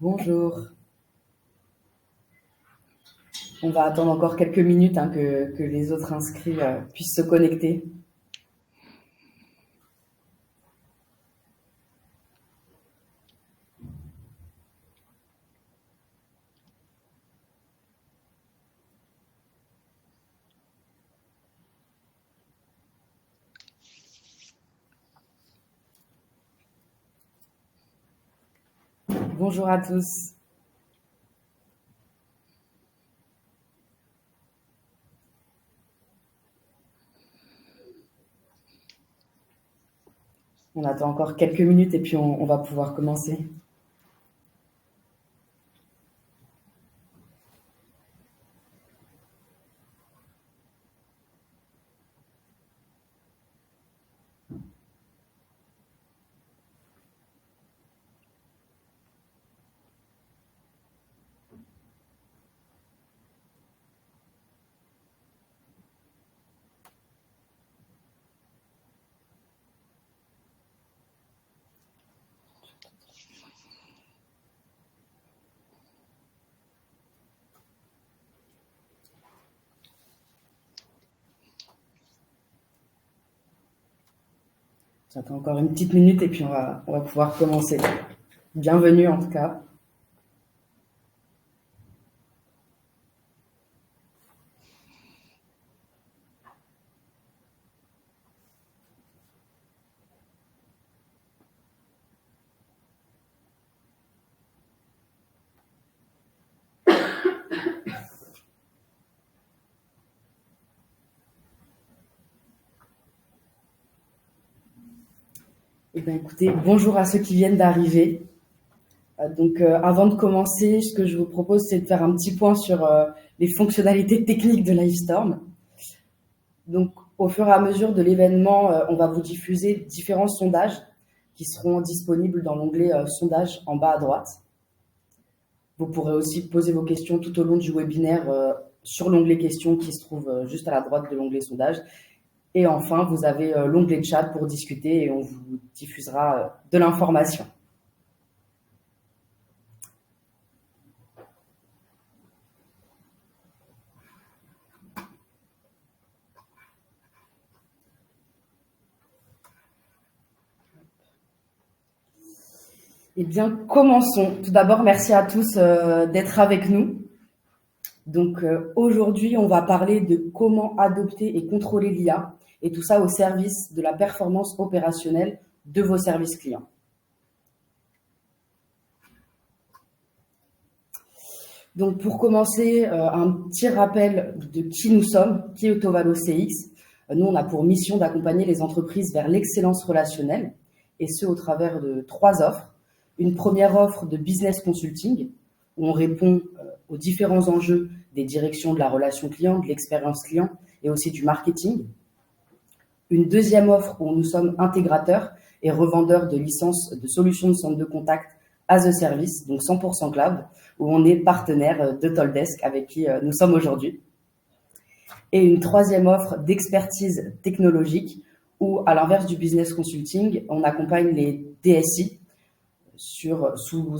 Bonjour. On va attendre encore quelques minutes que les autres inscrits puissent se connecter. Bonjour à tous. On attend encore quelques minutes et puis on va pouvoir commencer. J'attends encore une petite minute et puis on va pouvoir commencer. Bienvenue en tout cas. Eh bien, écoutez, bonjour à ceux qui viennent d'arriver. Avant de commencer, ce que je vous propose, c'est de faire un petit point sur les fonctionnalités techniques de Livestorm. Donc, au fur et à mesure de l'événement, on va vous diffuser différents sondages qui seront disponibles dans l'onglet Sondages en bas à droite. Vous pourrez aussi poser vos questions tout au long du webinaire sur l'onglet Questions qui se trouve juste à la droite de l'onglet Sondages. Et enfin, vous avez l'onglet Chat pour discuter et on vous diffusera de l'information. Eh bien, commençons. Tout d'abord, merci à tous d'être avec nous. Donc, aujourd'hui, on va parler de comment adopter et contrôler l'IA, et tout ça au service de la performance opérationnelle de vos services clients. Donc, pour commencer, un petit rappel de qui nous sommes, qui est Autovalo CX. Nous, on a pour mission d'accompagner les entreprises vers l'excellence relationnelle, et ce, au travers de 3 offres. Une première offre de business consulting, où on répond aux différents enjeux des directions de la relation client, de l'expérience client, et aussi du marketing. Une deuxième offre où nous sommes intégrateurs et revendeurs de licences de solutions de centre de contact as a service, donc 100% cloud, où on est partenaire de Talkdesk avec qui nous sommes aujourd'hui. Et une troisième offre d'expertise technologique où, à l'inverse du business consulting, on accompagne les DSI sous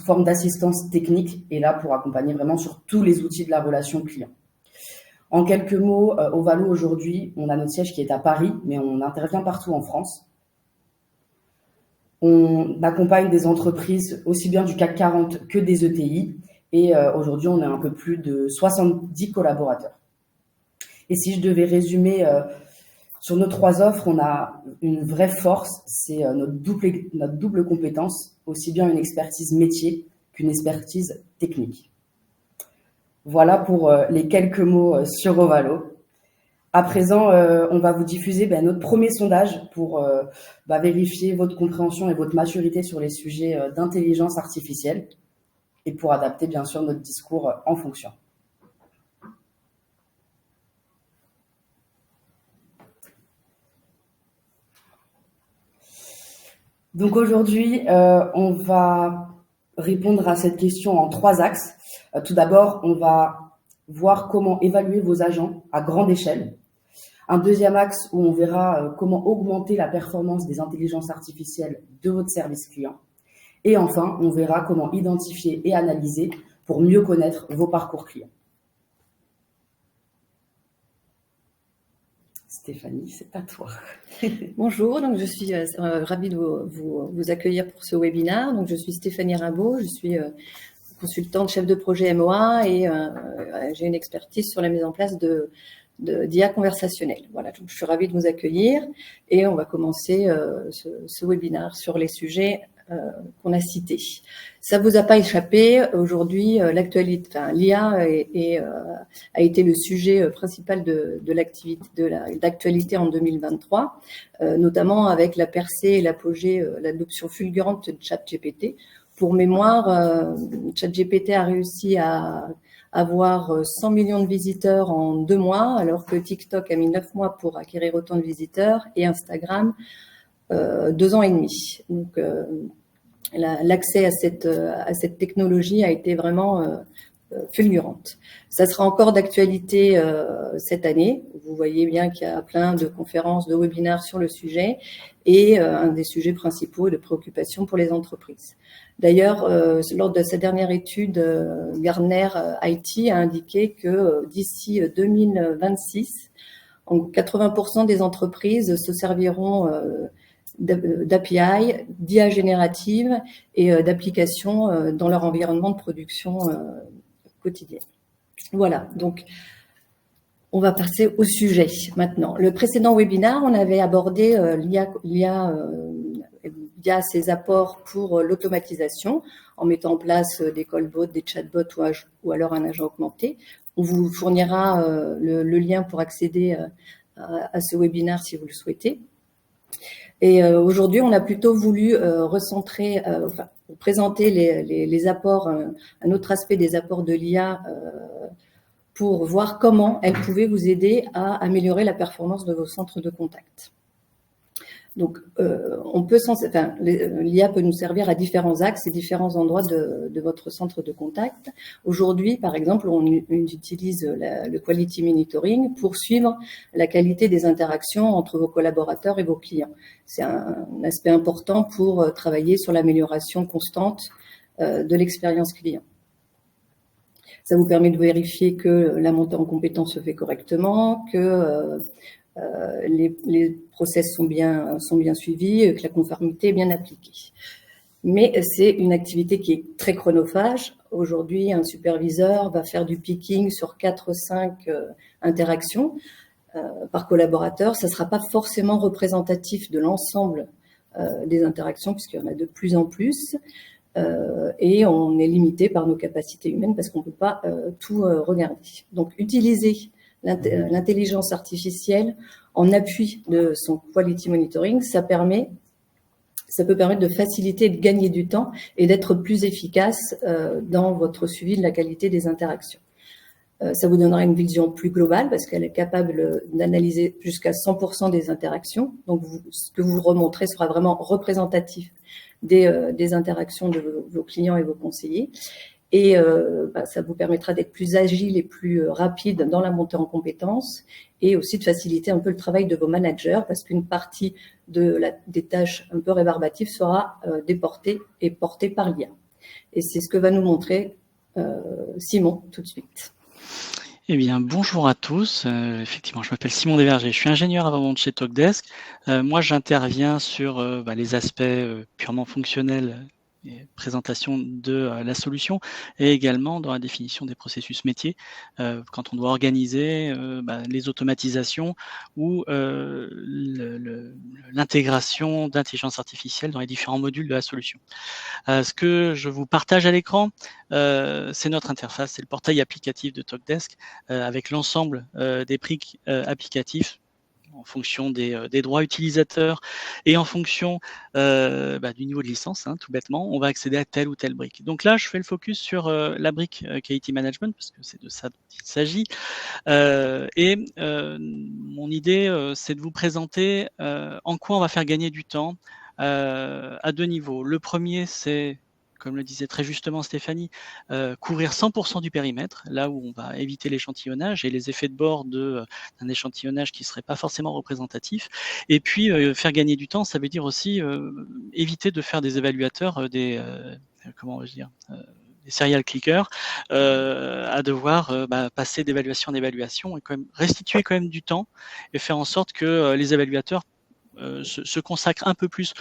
forme d'assistance technique et là pour accompagner vraiment sur tous les outils de la relation client. En quelques mots, Autovalo aujourd'hui, on a notre siège qui est à Paris, mais on intervient partout en France. On accompagne des entreprises aussi bien du CAC 40 que des ETI et aujourd'hui, on est un peu plus de 70 collaborateurs. Et si je devais résumer sur nos 3 offres, on a une vraie force, c'est notre double compétence, aussi bien une expertise métier qu'une expertise technique. Voilà pour les quelques mots sur Autovalo. À présent, on va vous diffuser notre premier sondage pour vérifier votre compréhension et votre maturité sur les sujets d'intelligence artificielle et pour adapter bien sûr notre discours en fonction. Donc aujourd'hui, on va répondre à cette question en 3 axes. Tout d'abord, on va voir comment évaluer vos agents à grande échelle. Un deuxième axe où on verra comment augmenter la performance des intelligences artificielles de votre service client. Et enfin, on verra comment identifier et analyser pour mieux connaître vos parcours clients. Stéphanie, c'est à toi. Bonjour, donc je suis ravie de vous accueillir pour ce webinaire. Donc je suis Stéphanie Rimbaud, je suis consultante chef de projet MOA et j'ai une expertise sur la mise en place d'IA conversationnelle. Voilà, donc je suis ravie de vous accueillir et on va commencer ce webinaire sur les sujets qu'on a cités. Ça vous a pas échappé, aujourd'hui l'actualité, enfin, l'IA a été le sujet principal de l'actualité en 2023, notamment avec la percée et l'apogée, l'adoption fulgurante de ChatGPT. Pour mémoire, ChatGPT a réussi à avoir 100 millions de visiteurs en 2 mois, alors que TikTok a mis 9 mois pour acquérir autant de visiteurs et Instagram 2 ans et demi. Donc, l'accès à cette technologie a été vraiment fulgurante. Ça sera encore d'actualité cette année. Vous voyez bien qu'il y a plein de conférences, de webinaires sur le sujet et un des sujets principaux de préoccupation pour les entreprises. D'ailleurs, lors de sa dernière étude, Gartner IT a indiqué que d'ici 2026, 80% des entreprises se serviront d'API, d'IA générative et d'applications dans leur environnement de production quotidien. Voilà, donc on va passer au sujet maintenant. Le précédent webinaire, on avait abordé l'IA via ses apports pour l'automatisation, en mettant en place des callbots, des chatbots ou alors un agent augmenté. On vous fournira le lien pour accéder à ce webinaire si vous le souhaitez. Et aujourd'hui, on a plutôt voulu présenter les apports, un autre aspect des apports de l'IA pour voir comment elle pouvait vous aider à améliorer la performance de vos centres de contact. Donc, l'IA peut nous servir à différents axes et différents endroits de votre centre de contact. Aujourd'hui, par exemple, on utilise le quality monitoring pour suivre la qualité des interactions entre vos collaborateurs et vos clients. C'est un aspect important pour travailler sur l'amélioration constante de l'expérience client. Ça vous permet de vérifier que la montée en compétences se fait correctement, que les process sont bien suivis, que la conformité est bien appliquée. Mais c'est une activité qui est très chronophage. Aujourd'hui, un superviseur va faire du picking sur 4-5 interactions par collaborateur. Ça ne sera pas forcément représentatif de l'ensemble des interactions, puisqu'il y en a de plus en plus. Et on est limité par nos capacités humaines parce qu'on ne peut pas tout regarder. Donc, utiliser l'intelligence artificielle en appui de son quality monitoring, ça peut permettre de faciliter, de gagner du temps et d'être plus efficace dans votre suivi de la qualité des interactions. Ça vous donnera une vision plus globale parce qu'elle est capable d'analyser jusqu'à 100% des interactions. Donc, ce que vous remonterez sera vraiment représentatif des interactions de vos clients et vos conseillers. Et ça vous permettra d'être plus agile et plus rapide dans la montée en compétences et aussi de faciliter un peu le travail de vos managers parce qu'une partie des tâches un peu rébarbatives sera déportée et portée par l'IA. Et c'est ce que va nous montrer Simon tout de suite. Eh bien, bonjour à tous. Effectivement, je m'appelle Simon Desvergers. Je suis ingénieur avant-vente chez Talkdesk. Moi, j'interviens sur les aspects purement fonctionnels présentation de la solution, et également dans la définition des processus métiers, quand on doit organiser les automatisations ou l'intégration d'intelligence artificielle dans les différents modules de la solution. Ce que je vous partage à l'écran, c'est notre interface, c'est le portail applicatif de Talkdesk avec l'ensemble des briques applicatifs en fonction des droits utilisateurs et en fonction du niveau de licence, tout bêtement, on va accéder à telle ou telle brique. Donc là, je fais le focus sur la brique Quality Management, parce que c'est de ça dont il s'agit. Mon idée, c'est de vous présenter en quoi on va faire gagner du temps à 2 niveaux. Le premier, c'est, comme le disait très justement Stéphanie, couvrir 100% du périmètre, là où on va éviter l'échantillonnage et les effets de bord d'un échantillonnage qui ne serait pas forcément représentatif. Et puis, faire gagner du temps, ça veut dire aussi éviter de faire des évaluateurs, des serial clickers, à devoir passer d'évaluation en évaluation et quand même restituer quand même du temps et faire en sorte que les évaluateurs se consacrent un peu plus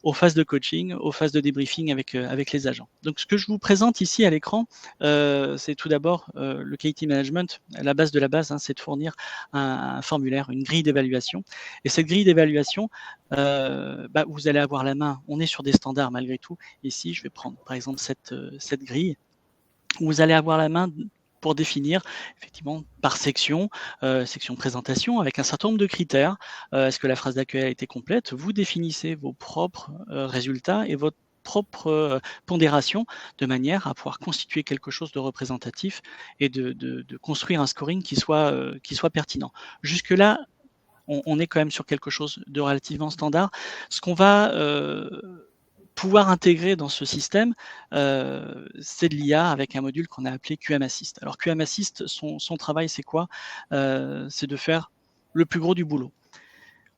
aux phases de coaching, aux phases de débriefing avec les agents. Donc, ce que je vous présente ici à l'écran, c'est tout d'abord le Quality Management. La base de la base, c'est de fournir un formulaire, une grille d'évaluation. Et cette grille d'évaluation, vous allez avoir la main. On est sur des standards malgré tout. Ici, je vais prendre par exemple cette grille où vous allez avoir la main pour définir effectivement par section, section présentation, avec un certain nombre de critères. Est-ce que la phrase d'accueil a été complète? Vous définissez vos propres résultats et votre propre pondération de manière à pouvoir constituer quelque chose de représentatif et de construire un scoring qui soit pertinent. Jusque-là, on est quand même sur quelque chose de relativement standard. Ce qu'on va pouvoir intégrer dans ce système, c'est de l'IA avec un module qu'on a appelé QM Assist. Alors QM Assist, son travail, c'est quoi? C'est de faire le plus gros du boulot.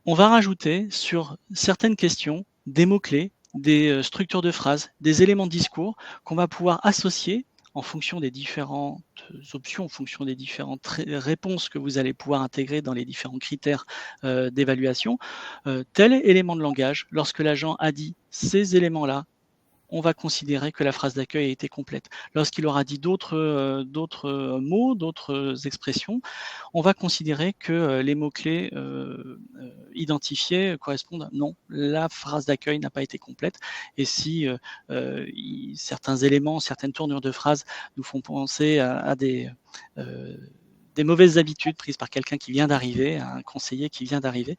On va rajouter sur certaines questions des mots-clés, des structures de phrases, des éléments de discours qu'on va pouvoir associer en fonction des différentes options, en fonction des différentes réponses que vous allez pouvoir intégrer dans les différents critères d'évaluation. Tel élément de langage, lorsque l'agent a dit ces éléments-là, on va considérer que la phrase d'accueil a été complète. Lorsqu'il aura dit d'autres mots, d'autres expressions, on va considérer que les mots-clés identifiés correspondent. Non, la phrase d'accueil n'a pas été complète. Et si certains éléments, certaines tournures de phrases nous font penser à des mauvaises habitudes prises par quelqu'un qui vient d'arriver, un conseiller qui vient d'arriver,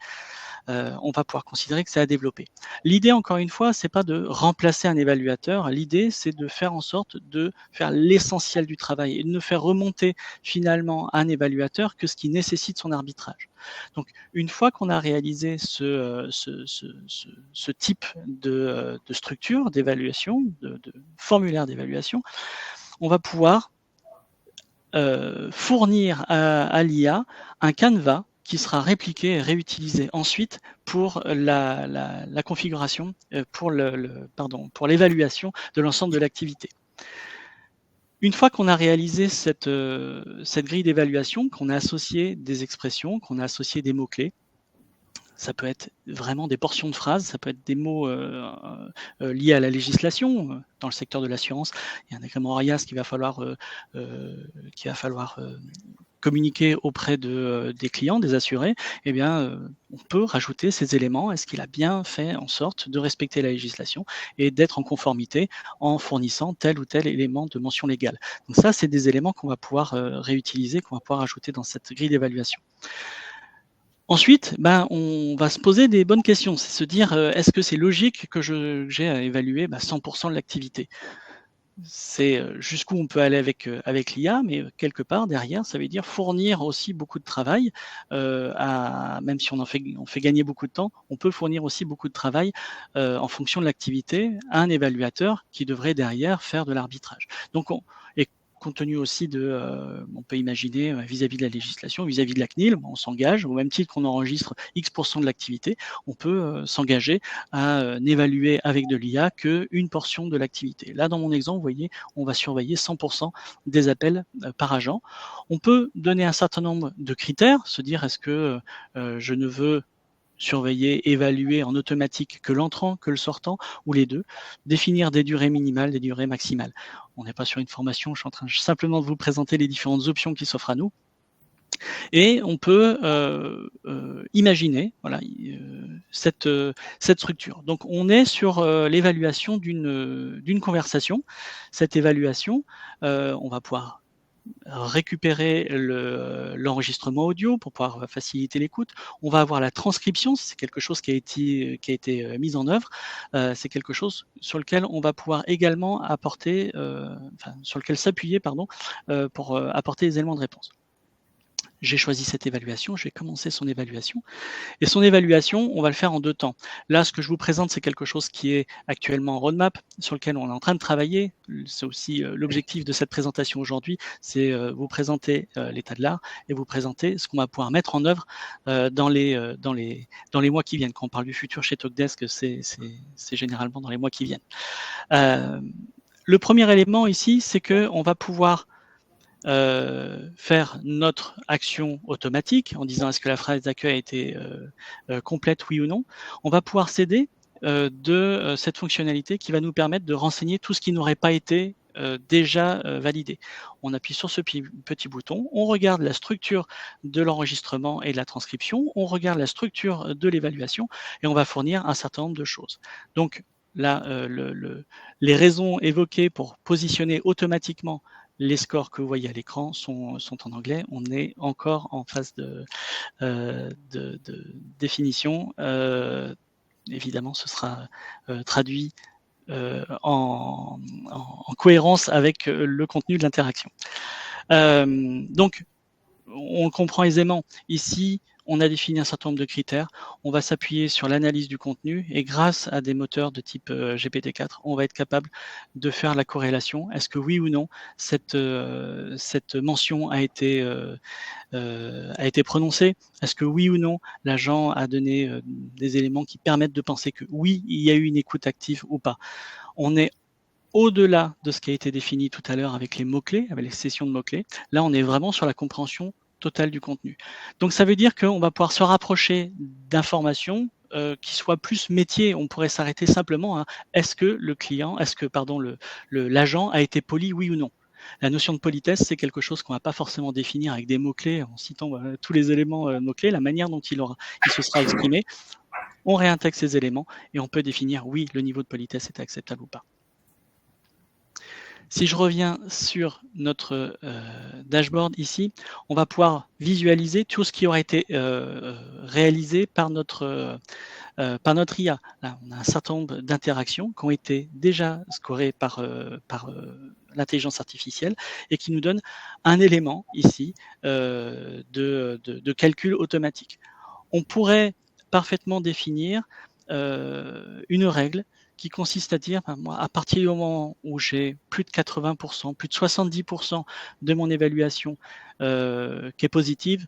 on va pouvoir considérer que c'est à développer. L'idée, encore une fois, c'est pas de remplacer un évaluateur. L'idée, c'est de faire en sorte de faire l'essentiel du travail et de ne faire remonter finalement un évaluateur que ce qui nécessite son arbitrage. Donc, une fois qu'on a réalisé ce type de structure d'évaluation, de formulaire d'évaluation, on va pouvoir fournir à l'IA un canevas qui sera répliqué et réutilisé ensuite pour la configuration, pour l'évaluation de l'ensemble de l'activité. Une fois qu'on a réalisé cette grille d'évaluation, qu'on a associé des expressions, qu'on a associé des mots-clés, ça peut être vraiment des portions de phrases, ça peut être des mots liés à la législation. Dans le secteur de l'assurance, il y a un agrément ORIAS qu'il va falloir communiquer auprès des clients, des assurés. Eh bien, on peut rajouter ces éléments. Est-ce qu'il a bien fait en sorte de respecter la législation et d'être en conformité en fournissant tel ou tel élément de mention légale? Donc ça, c'est des éléments qu'on va pouvoir réutiliser, qu'on va pouvoir ajouter dans cette grille d'évaluation. Ensuite, on va se poser des bonnes questions. C'est se dire, est-ce que c'est logique que j'ai à évaluer 100% de l'activité? C'est jusqu'où on peut aller avec l'IA, mais quelque part derrière, ça veut dire fournir aussi beaucoup de travail. Même si on fait gagner beaucoup de temps, on peut fournir aussi beaucoup de travail en fonction de l'activité à un évaluateur qui devrait derrière faire de l'arbitrage. Donc, et compte tenu aussi on peut imaginer vis-à-vis de la législation, vis-à-vis de la CNIL, on s'engage, au même titre qu'on enregistre X% de l'activité, on peut s'engager à n'évaluer avec de l'IA qu'une portion de l'activité. Là, dans mon exemple, vous voyez, on va surveiller 100% des appels par agent. On peut donner un certain nombre de critères, se dire est-ce que je ne veux surveiller, évaluer en automatique que l'entrant, que le sortant, ou les deux, définir des durées minimales, des durées maximales. On n'est pas sur une formation, je suis en train simplement de vous présenter les différentes options qui s'offrent à nous. Et on peut imaginer voilà, cette structure. Donc on est sur l'évaluation d'une conversation. Cette évaluation, on va pouvoir récupérer l'enregistrement audio pour pouvoir faciliter l'écoute. On va avoir la transcription, c'est quelque chose qui a été mis en œuvre. C'est quelque chose sur lequel on va pouvoir également apporter, sur lequel s'appuyer, pour apporter des éléments de réponse. J'ai choisi cette évaluation, je vais commencer son évaluation. Et son évaluation, on va le faire en 2 temps. Là, ce que je vous présente, c'est quelque chose qui est actuellement en roadmap, sur lequel on est en train de travailler. C'est aussi l'objectif de cette présentation aujourd'hui, c'est vous présenter l'état de l'art et vous présenter ce qu'on va pouvoir mettre en œuvre dans les mois qui viennent. Quand on parle du futur chez Talkdesk, c'est généralement dans les mois qui viennent. Le premier élément ici, c'est qu'on va pouvoir faire notre action automatique en disant est-ce que la phrase d'accueil a été complète, oui ou non. On va pouvoir s'aider de cette fonctionnalité qui va nous permettre de renseigner tout ce qui n'aurait pas été déjà validé. On appuie sur ce petit bouton, on regarde la structure de l'enregistrement et de la transcription, on regarde la structure de l'évaluation et on va fournir un certain nombre de choses. Donc là, les raisons évoquées pour positionner automatiquement les scores que vous voyez à l'écran sont en anglais. On est encore en phase de définition. Évidemment, ce sera traduit en cohérence avec le contenu de l'interaction. Donc, on comprend aisément. Ici, on a défini un certain nombre de critères. On va s'appuyer sur l'analyse du contenu et grâce à des moteurs de type GPT-4, on va être capable de faire la corrélation. Est-ce que oui ou non, cette mention a été prononcée? Est-ce que oui ou non, l'agent a donné des éléments qui permettent de penser que oui, il y a eu une écoute active ou pas? On est au-delà de ce qui a été défini tout à l'heure avec les mots-clés, avec les sessions de mots-clés. Là, on est vraiment sur la compréhension totale du contenu. Donc, ça veut dire qu'on va pouvoir se rapprocher d'informations qui soient plus métiers. On pourrait s'arrêter simplement à est-ce que l'agent a été poli, oui ou non? La notion de politesse, c'est quelque chose qu'on ne va pas forcément définir avec des mots-clés, en citant tous les éléments mots-clés, la manière dont il se sera exprimé. On réintègre ces éléments et on peut définir, oui, le niveau de politesse est acceptable ou pas. Si je reviens sur notre dashboard ici, on va pouvoir visualiser tout ce qui aura été réalisé par notre IA. Là, on a un certain nombre d'interactions qui ont été déjà scorées par l'intelligence artificielle et qui nous donnent un élément ici de calcul automatique. On pourrait parfaitement définir une règle qui consiste à dire, moi, à partir du moment où j'ai plus de 80%, plus de 70% de mon évaluation qui est positive,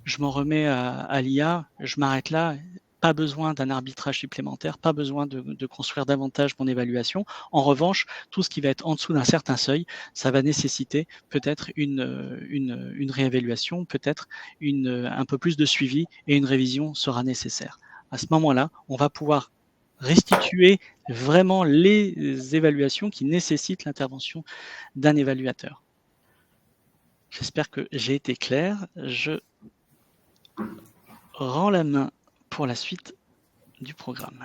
je m'en remets à l'IA, je m'arrête là, pas besoin d'un arbitrage supplémentaire, pas besoin de construire davantage mon évaluation. En revanche, tout ce qui va être en dessous d'un certain seuil, ça va nécessiter peut-être une réévaluation, peut-être un peu plus de suivi et une révision sera nécessaire. À ce moment-là, on va pouvoir restituer vraiment les évaluations qui nécessitent l'intervention d'un évaluateur. J'espère que j'ai été clair. Je rends la main pour la suite du programme.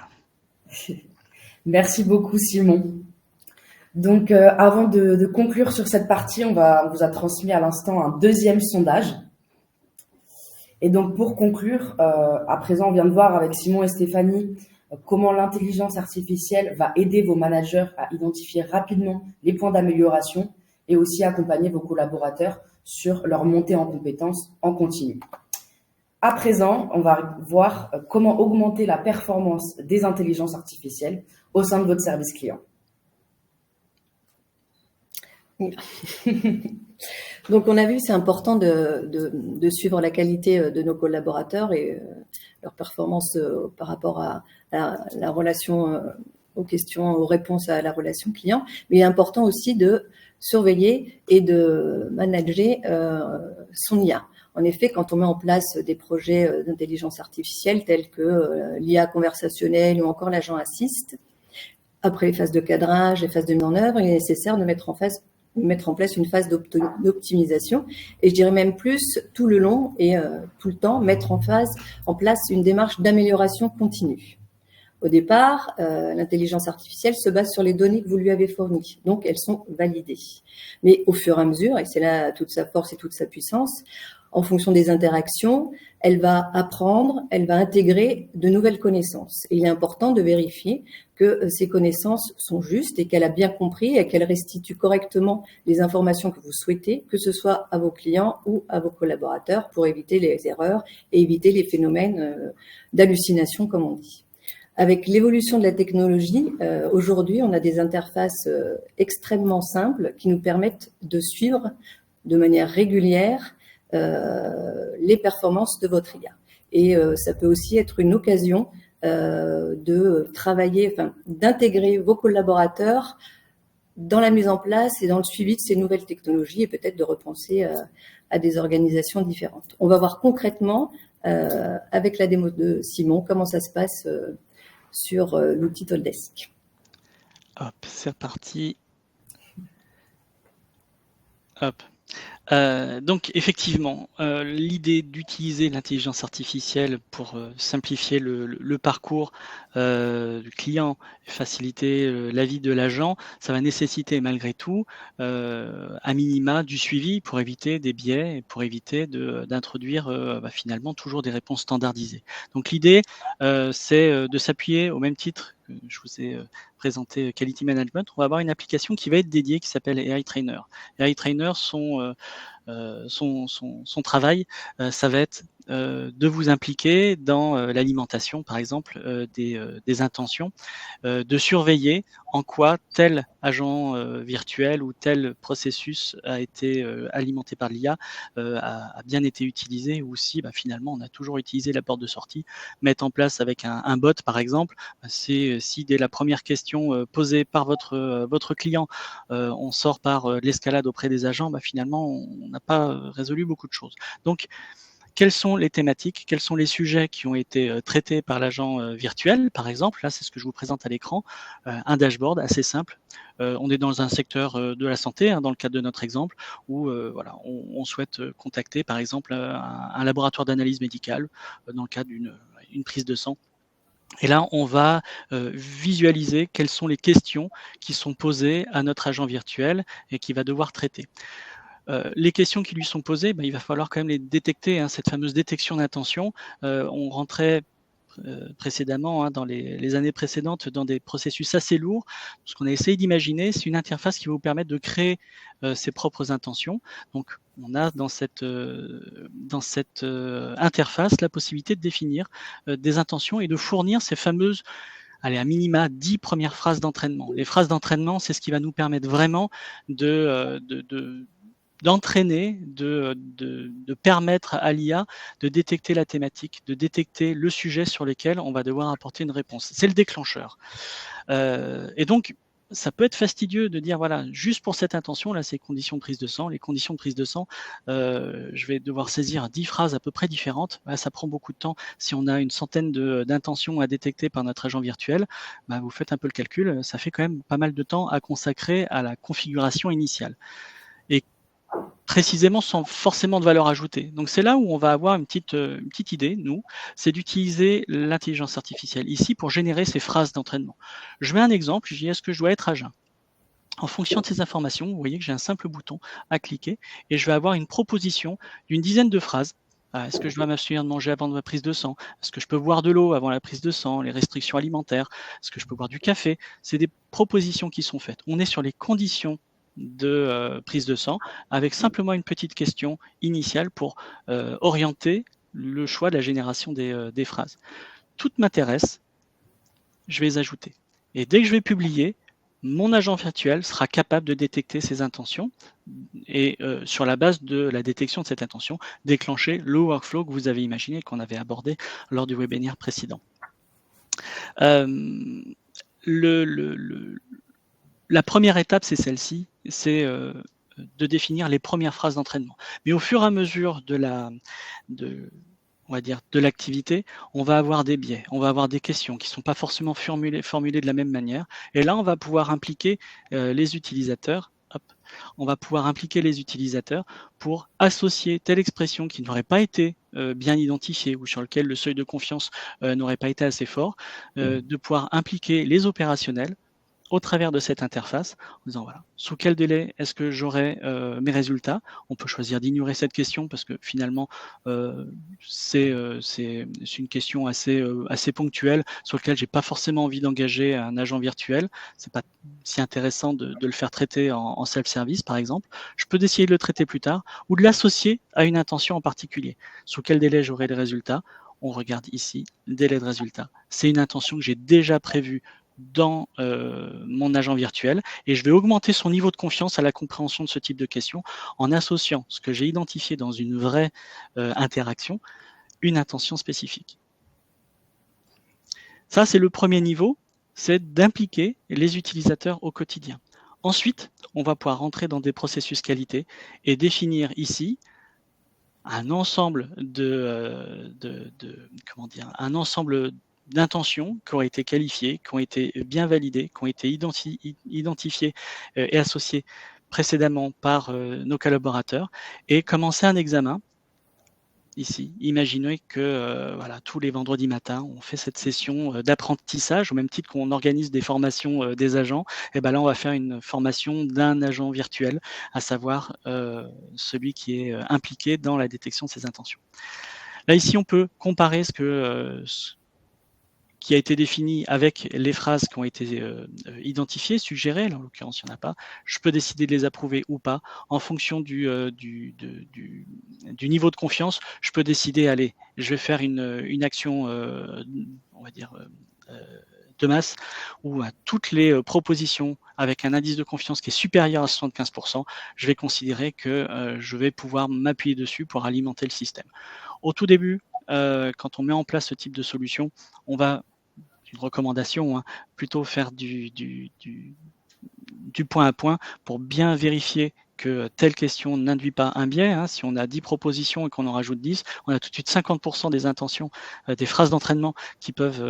Merci beaucoup, Simon. Donc, avant de conclure sur cette partie, on vous a transmis à l'instant un deuxième sondage. Et donc, pour conclure, à présent, on vient de voir avec Simon et Stéphanie comment l'intelligence artificielle va aider vos managers à identifier rapidement les points d'amélioration et aussi accompagner vos collaborateurs sur leur montée en compétences en continu. À présent, on va voir comment augmenter la performance des intelligences artificielles au sein de votre service client. Donc, on a vu, c'est important de suivre la qualité de nos collaborateurs et leur performance par rapport à la relation, aux questions, aux réponses à la relation client. Mais il est important aussi de surveiller et de manager son IA. En effet, quand on met en place des projets d'intelligence artificielle tels que l'IA conversationnelle ou encore l'agent assist, après les phases de cadrage, les phases de mise en œuvre, il est nécessaire de mettre en place une phase d'optimisation, et je dirais même plus tout le long et tout le temps mettre en place une démarche d'amélioration continue. Au départ, l'intelligence artificielle se base sur les données que vous lui avez fournies, donc elles sont validées. Mais au fur et à mesure, et c'est là toute sa force et toute sa puissance, en fonction des interactions, elle va apprendre, elle va intégrer de nouvelles connaissances. Et il est important de vérifier que ces connaissances sont justes et qu'elle a bien compris et qu'elle restitue correctement les informations que vous souhaitez, que ce soit à vos clients ou à vos collaborateurs, pour éviter les erreurs et éviter les phénomènes d'hallucination, comme on dit. Avec l'évolution de la technologie, aujourd'hui, on a des interfaces extrêmement simples qui nous permettent de suivre de manière régulière les performances de votre IA. Et ça peut aussi être une occasion de travailler, d'intégrer vos collaborateurs dans la mise en place et dans le suivi de ces nouvelles technologies, et peut-être de repenser à des organisations différentes. On va voir concrètement, avec la démo de Simon, comment ça se passe sur l'outil Talkdesk. Hop, c'est reparti. Hop. Donc effectivement, l'idée d'utiliser l'intelligence artificielle pour simplifier le parcours du client, faciliter la vie de l'agent, ça va nécessiter malgré tout à minima du suivi pour éviter des biais et pour éviter d'introduire finalement toujours des réponses standardisées. Donc l'idée, c'est de s'appuyer au même titre que je vous ai présenté Quality Management. On va avoir une application qui va être dédiée qui s'appelle AI Trainer. AI Trainer, son travail, ça va être de vous impliquer dans l'alimentation, par exemple, des intentions, de surveiller en quoi tel agent virtuel ou tel processus a été alimenté par l'IA, a bien été utilisé, ou si finalement on a toujours utilisé la porte de sortie. Mettre en place avec un bot, par exemple, c'est si dès la première question posée par votre client, on sort par l'escalade auprès des agents, finalement on n'a pas résolu beaucoup de choses. Donc, quelles sont les thématiques, quels sont les sujets qui ont été traités par l'agent virtuel, par exemple. Là, c'est ce que je vous présente à l'écran, un dashboard assez simple. On est dans un secteur de la santé, dans le cadre de notre exemple, où on souhaite contacter, par exemple, un laboratoire d'analyse médicale dans le cadre d'une prise de sang. Et là, on va visualiser quelles sont les questions qui sont posées à notre agent virtuel et qu'il va devoir traiter. Les questions qui lui sont posées, il va falloir quand même les détecter, cette fameuse détection d'intention. On rentrait précédemment, dans les années précédentes, dans des processus assez lourds. Ce qu'on a essayé d'imaginer, c'est une interface qui va vous permettre de créer ses propres intentions. Donc, on a dans cette interface la possibilité de définir des intentions et de fournir ces fameuses, à minima 10 premières phrases d'entraînement. Les phrases d'entraînement, c'est ce qui va nous permettre vraiment d'entraîner, de permettre à l'IA de détecter la thématique, de détecter le sujet sur lequel on va devoir apporter une réponse. C'est le déclencheur. Et donc, ça peut être fastidieux de dire, voilà, juste pour cette intention, là, c'est conditions de prise de sang. Les conditions de prise de sang, je vais devoir saisir 10 phrases à peu près différentes. Ça prend beaucoup de temps. Si on a une centaine d'intentions à détecter par notre agent virtuel, vous faites un peu le calcul, ça fait quand même pas mal de temps à consacrer à la configuration initiale. Et précisément sans forcément de valeur ajoutée. Donc c'est là où on va avoir une petite idée, nous, c'est d'utiliser l'intelligence artificielle ici pour générer ces phrases d'entraînement. Je mets un exemple, je dis est-ce que je dois être à jeun ? En fonction de ces informations, vous voyez que j'ai un simple bouton à cliquer et je vais avoir une proposition d'une dizaine de phrases. Est-ce que je dois m'abstenir de manger avant ma prise de sang ? Est-ce que je peux boire de l'eau avant la prise de sang ? Les restrictions alimentaires ? Est-ce que je peux boire du café ? C'est des propositions qui sont faites. On est sur les conditions de prise de sang, avec simplement une petite question initiale pour orienter le choix de la génération des phrases. Toutes m'intéressent, je vais les ajouter. Et dès que je vais publier, mon agent virtuel sera capable de détecter ces intentions et sur la base de la détection de cette intention, déclencher le workflow que vous avez imaginé et qu'on avait abordé lors du webinaire précédent. La première étape, c'est celle-ci, c'est définir les premières phrases d'entraînement. Mais au fur et à mesure on va dire, de l'activité, on va avoir des biais, on va avoir des questions qui ne sont pas forcément formulées de la même manière. Et là, on va pouvoir impliquer les utilisateurs. On va pouvoir impliquer les utilisateurs pour associer telle expression qui n'aurait pas été bien identifiée ou sur lequel le seuil de confiance n'aurait pas été assez fort, de pouvoir impliquer les opérationnels au travers de cette interface, en disant voilà, sous quel délai est-ce que j'aurai mes résultats? On peut choisir d'ignorer cette question parce que finalement c'est une question assez ponctuelle sur laquelle j'ai pas forcément envie d'engager un agent virtuel. C'est pas si intéressant de le faire traiter en self-service par exemple. Je peux décider de le traiter plus tard ou de l'associer à une intention en particulier. Sous quel délai j'aurai les résultats? On regarde ici, délai de résultat. C'est une intention que j'ai déjà prévue dans mon agent virtuel et je vais augmenter son niveau de confiance à la compréhension de ce type de questions en associant ce que j'ai identifié dans une vraie interaction, une intention spécifique. Ça, c'est le premier niveau, c'est d'impliquer les utilisateurs au quotidien. Ensuite, on va pouvoir rentrer dans des processus qualité et définir ici un ensemble un ensemble d'intentions qui ont été qualifiées, qui ont été bien validées, qui ont été identifiées et associées précédemment par nos collaborateurs et commencer un examen. Ici, imaginez que voilà, tous les vendredis matins, on fait cette session d'apprentissage, au même titre qu'on organise des formations des agents. Et ben là, on va faire une formation d'un agent virtuel, à savoir celui qui est impliqué dans la détection de ses intentions. Là, ici, on peut comparer ce qui a été défini avec les phrases qui ont été identifiées, suggérées. Là, en l'occurrence, il n'y en a pas. Je peux décider de les approuver ou pas. En fonction du niveau de confiance, je peux décider, allez, je vais faire une action, on va dire, de masse, où à toutes les propositions avec un indice de confiance qui est supérieur à 75%, je vais considérer que je vais pouvoir m'appuyer dessus pour alimenter le système. Au tout début, quand on met en place ce type de solution, on va, une recommandation, plutôt faire du point à point pour bien vérifier que telle question n'induit pas un biais. Si on a 10 propositions et qu'on en rajoute 10, on a tout de suite 50% des intentions, des phrases d'entraînement qui peuvent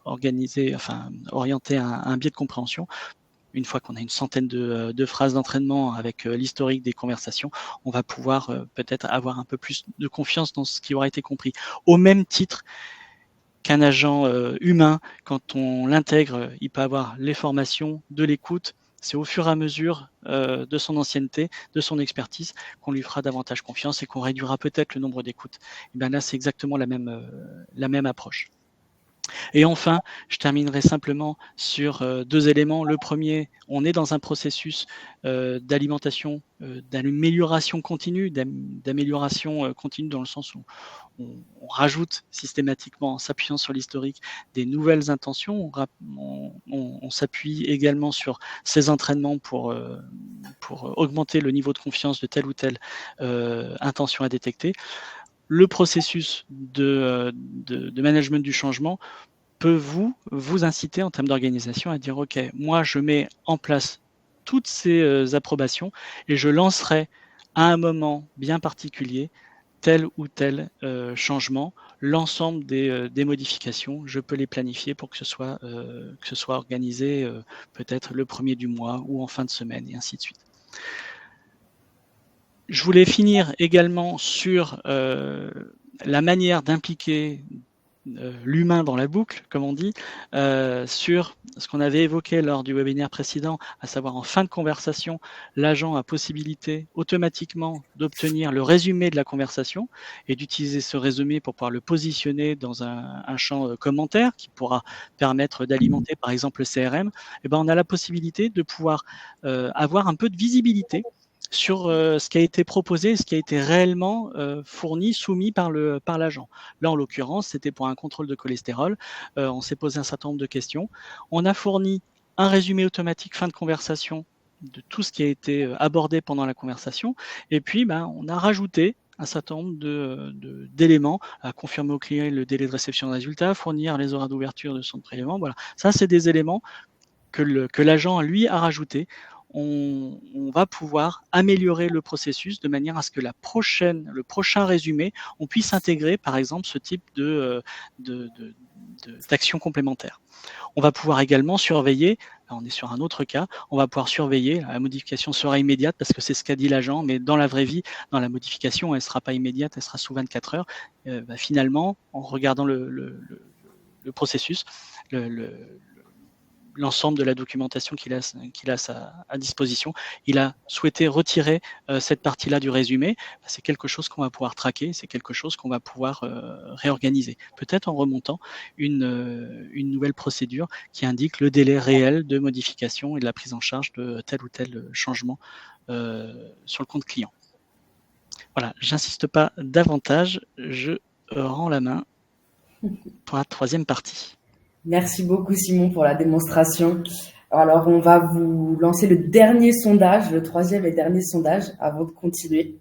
orienter un biais de compréhension. Une fois qu'on a une centaine de phrases d'entraînement avec l'historique des conversations, on va pouvoir peut-être avoir un peu plus de confiance dans ce qui aura été compris. Au même titre qu'un agent humain, quand on l'intègre, il peut avoir les formations, de l'écoute. C'est au fur et à mesure de son ancienneté, de son expertise, qu'on lui fera davantage confiance et qu'on réduira peut-être le nombre d'écoutes. Et bien là, c'est exactement la même approche. Et enfin, je terminerai simplement sur deux éléments. Le premier, on est dans un processus d'alimentation, d'amélioration continue, d'amélioration continue dans le sens où on rajoute systématiquement, en s'appuyant sur l'historique, des nouvelles intentions. On s'appuie également sur ces entraînements pour augmenter le niveau de confiance de telle ou telle intention à détecter. Le processus de management du changement peut vous inciter en termes d'organisation à dire ok, moi je mets en place toutes ces approbations et je lancerai à un moment bien particulier tel ou tel changement, l'ensemble des modifications, je peux les planifier pour que ce soit organisé peut-être le premier du mois ou en fin de semaine et ainsi de suite. Je voulais finir également sur la manière d'impliquer l'humain dans la boucle, comme on dit, sur ce qu'on avait évoqué lors du webinaire précédent, à savoir en fin de conversation, l'agent a possibilité automatiquement d'obtenir le résumé de la conversation et d'utiliser ce résumé pour pouvoir le positionner dans un champ commentaire qui pourra permettre d'alimenter par exemple le CRM. Et ben, on a la possibilité de pouvoir avoir un peu de visibilité sur ce qui a été proposé, ce qui a été réellement fourni, soumis par l'agent. Là, en l'occurrence, c'était pour un contrôle de cholestérol. On s'est posé un certain nombre de questions. On a fourni un résumé automatique fin de conversation de tout ce qui a été abordé pendant la conversation. Et puis, on a rajouté un certain nombre d'éléments à confirmer au client le délai de réception de résultats, fournir les horaires d'ouverture de son prélèvement. Voilà. Ça, c'est des éléments que l'agent, lui, a rajoutés. on va pouvoir améliorer le processus de manière à ce que le prochain résumé, on puisse intégrer par exemple ce type d'action complémentaire. On va pouvoir également surveiller, là on est sur un autre cas, on va pouvoir surveiller, la modification sera immédiate parce que c'est ce qu'a dit l'agent, mais dans la vraie vie, dans la modification, elle ne sera pas immédiate, elle sera sous 24 heures. Finalement, en regardant le processus, l'ensemble de la documentation qu'il a à disposition. Il a souhaité retirer cette partie-là du résumé. C'est quelque chose qu'on va pouvoir traquer, c'est quelque chose qu'on va pouvoir réorganiser. Peut-être en remontant une nouvelle procédure qui indique le délai réel de modification et de la prise en charge de tel ou tel changement sur le compte client. Voilà, j'insiste pas davantage, je rends la main pour la troisième partie. Merci beaucoup Simon pour la démonstration. Alors on va vous lancer le dernier sondage, le troisième et dernier sondage avant de continuer.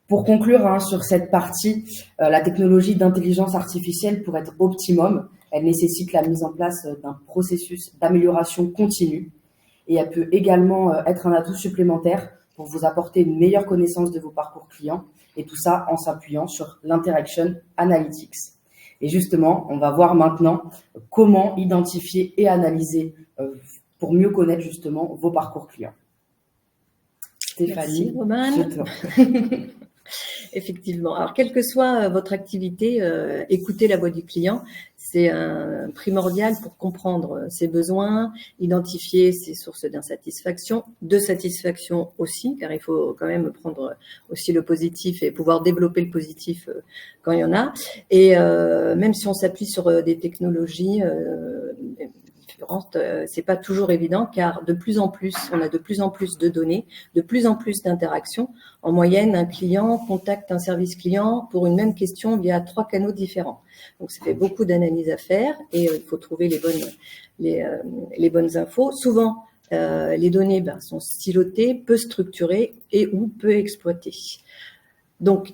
Pour conclure sur cette partie, la technologie d'intelligence artificielle pour être optimum, elle nécessite la mise en place d'un processus d'amélioration continue et elle peut également être un atout supplémentaire pour vous apporter une meilleure connaissance de vos parcours clients et tout ça en s'appuyant sur l'Interaction Analytics. Et justement, on va voir maintenant comment identifier et analyser pour mieux connaître justement vos parcours clients. Stéphanie, merci, Romane. Effectivement. Alors, quelle que soit votre activité, écoutez la voix du client. C'est primordial pour comprendre ses besoins, identifier ses sources d'insatisfaction, de satisfaction aussi, car il faut quand même prendre aussi le positif et pouvoir développer le positif quand il y en a. Et même si on s'appuie sur des technologies différentes, c'est pas toujours évident, car de plus en plus, on a de plus en plus de données, de plus en plus d'interactions. En moyenne, un client contacte un service client pour une même question via 3 canaux différents. Donc, ça fait beaucoup d'analyses à faire et il faut trouver les bonnes infos. Souvent, les données sont silotées, peu structurées et ou peu exploitées. Donc,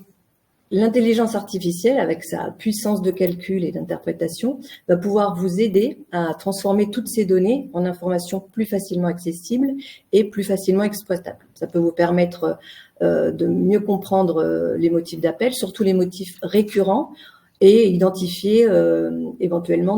l'intelligence artificielle, avec sa puissance de calcul et d'interprétation, va pouvoir vous aider à transformer toutes ces données en informations plus facilement accessibles et plus facilement exploitables. Ça peut vous permettre de mieux comprendre les motifs d'appel, surtout les motifs récurrents, et identifier éventuellement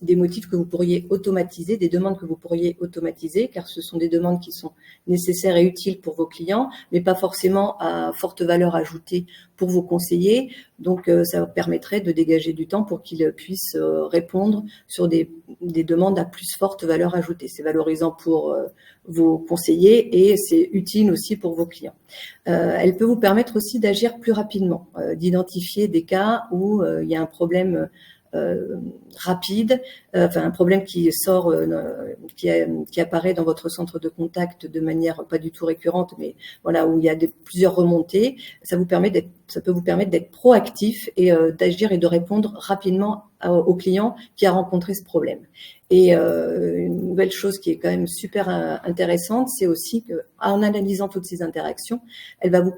des motifs que vous pourriez automatiser, des demandes que vous pourriez automatiser, car ce sont des demandes qui sont nécessaires et utiles pour vos clients, mais pas forcément à forte valeur ajoutée pour vos conseillers. Donc, ça permettrait de dégager du temps pour qu'ils puissent répondre sur des demandes à plus forte valeur ajoutée. C'est valorisant pour vos conseillers et c'est utile aussi pour vos clients. Elle peut vous permettre aussi d'agir plus rapidement, d'identifier des cas où il y a un problème rapide, un problème qui sort, qui apparaît dans votre centre de contact de manière pas du tout récurrente, mais voilà, où il y a plusieurs remontées. Ça peut vous permettre d'être proactif et d'agir et de répondre rapidement au client qui a rencontré ce problème. Et une nouvelle chose qui est quand même super intéressante, c'est aussi qu'en analysant toutes ces interactions, elle va vous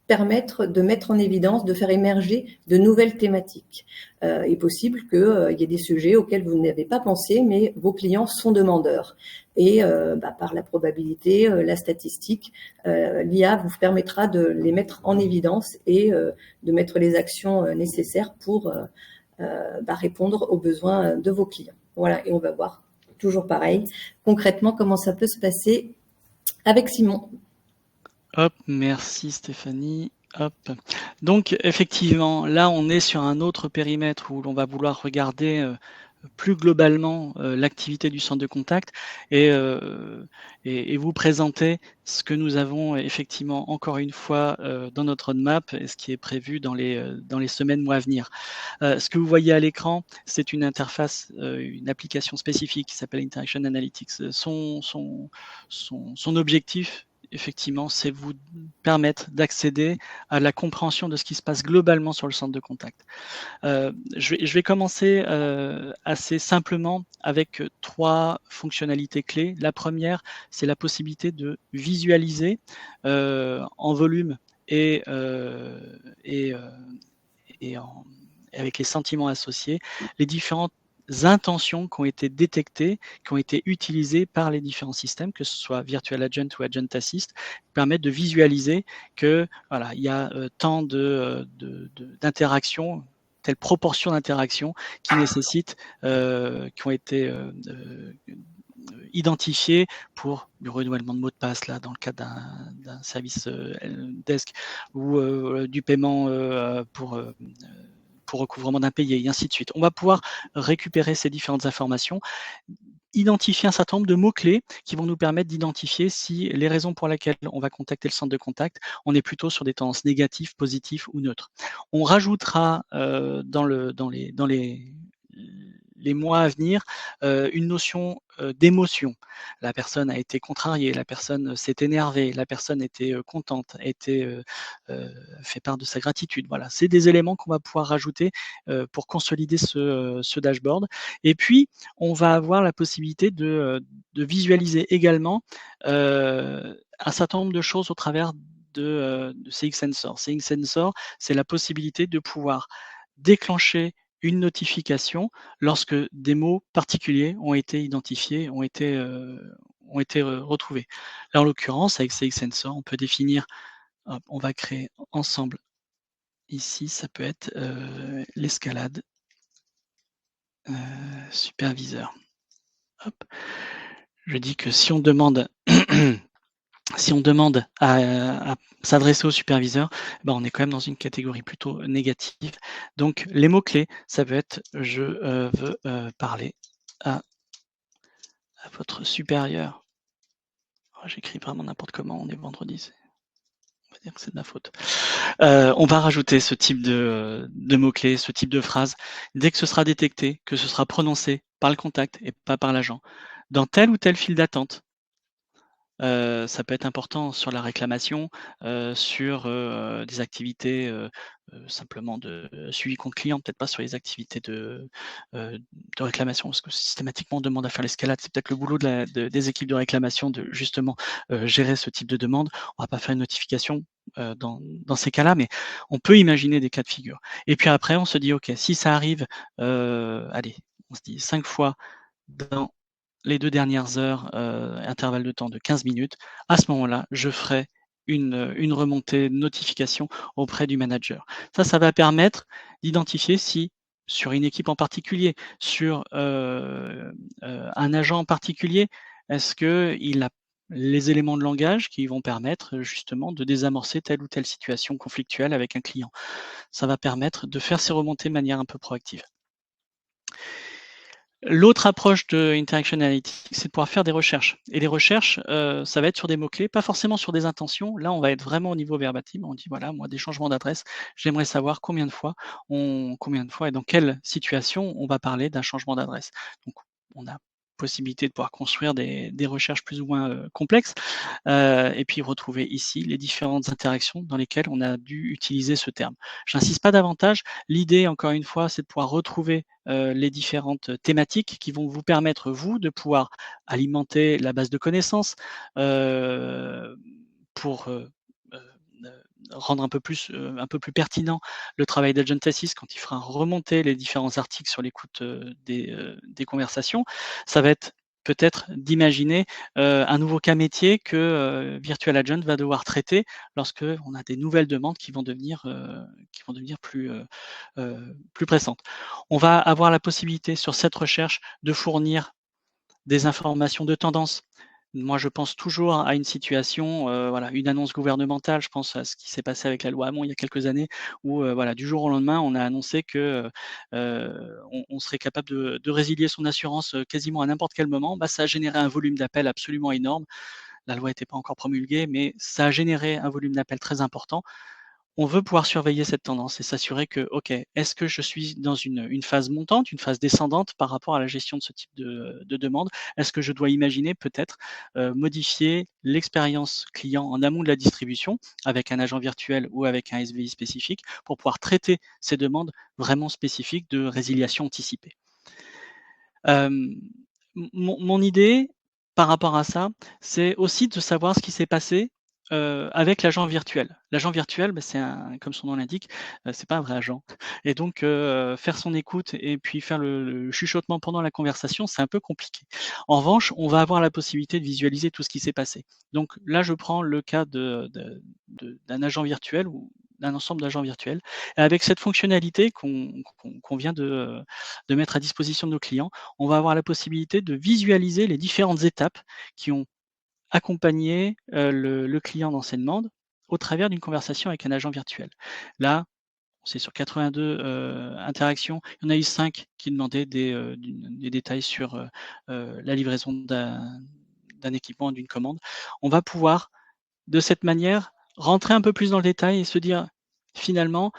permettre de mettre en évidence, de faire émerger de nouvelles thématiques. Il est possible qu'il y ait des sujets auxquels vous n'avez pas pensé, mais vos clients sont demandeurs. Et par la probabilité, la statistique, l'IA vous permettra de les mettre en évidence et de mettre les actions nécessaires pour répondre aux besoins de vos clients. Voilà, et on va voir, toujours pareil, concrètement comment ça peut se passer avec Simon. Hop, merci Stéphanie. Hop. Donc effectivement, là on est sur un autre périmètre où l'on va vouloir regarder plus globalement l'activité du centre de contact et vous présenter ce que nous avons effectivement encore une fois dans notre roadmap et ce qui est prévu dans les semaines, mois à venir. Ce que vous voyez à l'écran, c'est une interface, une application spécifique qui s'appelle Interaction Analytics. Son objectif, effectivement, c'est vous permettre d'accéder à la compréhension de ce qui se passe globalement sur le centre de contact. Je vais commencer assez simplement avec 3 fonctionnalités clés. La première, c'est la possibilité de visualiser en volume et avec les sentiments associés les différentes intentions qui ont été détectées, qui ont été utilisées par les différents systèmes, que ce soit Virtual Agent ou Agent Assist, permettent de visualiser que voilà, il y a tant d'interactions, telle proportion d'interactions qui nécessitent, qui ont été identifiées pour du renouvellement de mot de passe là dans le cadre d'un service desk ou du paiement pour recouvrement d'impayés et ainsi de suite. On va pouvoir récupérer ces différentes informations, identifier un certain nombre de mots-clés qui vont nous permettre d'identifier si les raisons pour lesquelles on va contacter le centre de contact, on est plutôt sur des tendances négatives, positives ou neutres. On rajoutera dans les mois à venir une notion d'émotion. La personne a été contrariée, la personne s'est énervée, la personne était contente, fait part de sa gratitude. Voilà, c'est des éléments qu'on va pouvoir rajouter pour consolider ce dashboard. Et puis, on va avoir la possibilité de visualiser également un certain nombre de choses au travers de CX Sensor. CX Sensor, c'est la possibilité de pouvoir déclencher une notification lorsque des mots particuliers ont été identifiés, ont été retrouvés. Là, en l'occurrence, avec CX Sensor, on peut définir, hop, on va créer ensemble, ici, ça peut être l'escalade superviseur. Hop. Je dis que si on demande si on demande à s'adresser au superviseur, ben on est quand même dans une catégorie plutôt négative. Donc les mots-clés, ça peut être je veux parler à votre supérieur. Oh, j'écris vraiment n'importe comment, on est vendredi, on va dire que c'est de ma faute. On va rajouter ce type de mots-clés, ce type de phrase, dès que ce sera détecté, que ce sera prononcé par le contact et pas par l'agent, dans tel ou tel fil d'attente. Ça peut être important sur la réclamation, sur des activités simplement de suivi compte client, peut-être pas sur les activités de réclamation, parce que systématiquement on demande à faire l'escalade. C'est peut-être le boulot des équipes de réclamation de justement gérer ce type de demande. On va pas faire une notification dans ces cas-là, mais on peut imaginer des cas de figure. Et puis après, on se dit: «OK, si ça arrive, allez, on se dit 5 fois dans les 2 dernières heures, intervalle de temps de 15 minutes, à ce moment-là, je ferai une remontée de notification auprès du manager. Ça va permettre d'identifier si, sur une équipe en particulier, sur, un agent en particulier, est-ce qu'il a les éléments de langage qui vont permettre, justement de désamorcer telle ou telle situation conflictuelle avec un client. Ça va permettre de faire ces remontées de manière un peu proactive. L'autre approche de Interaction Analytics, c'est de pouvoir faire des recherches. Et les recherches, ça va être sur des mots-clés, pas forcément sur des intentions. Là, on va être vraiment au niveau verbatim. On dit, voilà, moi, des changements d'adresse, j'aimerais savoir combien de fois et dans quelle situation on va parler d'un changement d'adresse. Donc, on a possibilité de pouvoir construire des recherches plus ou moins complexes, et puis retrouver ici les différentes interactions dans lesquelles on a dû utiliser ce terme. J'insiste pas davantage. L'idée, encore une fois, c'est de pouvoir retrouver les différentes thématiques qui vont vous permettre, vous, de pouvoir alimenter la base de connaissances pour rendre un peu plus pertinent le travail d'Agent Assist quand il fera remonter les différents articles sur l'écoute des conversations. Ça va être peut-être d'imaginer un nouveau cas métier que Virtual Agent va devoir traiter lorsque on a des nouvelles demandes qui vont devenir plus pressantes. On va avoir la possibilité sur cette recherche de fournir des informations de tendance. Moi, je pense toujours à une situation, voilà, une annonce gouvernementale. Je pense à ce qui s'est passé avec la loi Hamon il y a quelques années où, voilà, du jour au lendemain, on a annoncé que, on serait capable de résilier son assurance, quasiment à n'importe quel moment. Bah, ça a généré un volume d'appels absolument énorme. La loi n'était pas encore promulguée, mais ça a généré un volume d'appels très important. On veut pouvoir surveiller cette tendance et s'assurer que, OK, est-ce que je suis dans une phase montante, une phase descendante par rapport à la gestion de ce type de demande? Est-ce que je dois imaginer peut-être, modifier l'expérience client en amont de la distribution avec un agent virtuel ou avec un SVI spécifique pour pouvoir traiter ces demandes vraiment spécifiques de résiliation anticipée? Hem, mon idée par rapport à ça, c'est aussi de savoir ce qui s'est passé avec l'agent virtuel. L'agent virtuel, c'est comme son nom l'indique, c'est pas un vrai agent. Et donc, faire son écoute et puis faire le chuchotement pendant la conversation, c'est un peu compliqué. En revanche, on va avoir la possibilité de visualiser tout ce qui s'est passé. Donc là, je prends le cas d'un agent virtuel ou d'un ensemble d'agents virtuels. Et avec cette fonctionnalité qu'on vient de mettre à disposition de nos clients, on va avoir la possibilité de visualiser les différentes étapes qui ont accompagner le client dans ses demandes au travers d'une conversation avec un agent virtuel. Là, c'est sur 82 interactions, il y en a eu 5 qui demandaient des détails sur la livraison d'un équipement, d'une commande. On va pouvoir, de cette manière, rentrer un peu plus dans le détail et se dire, finalement,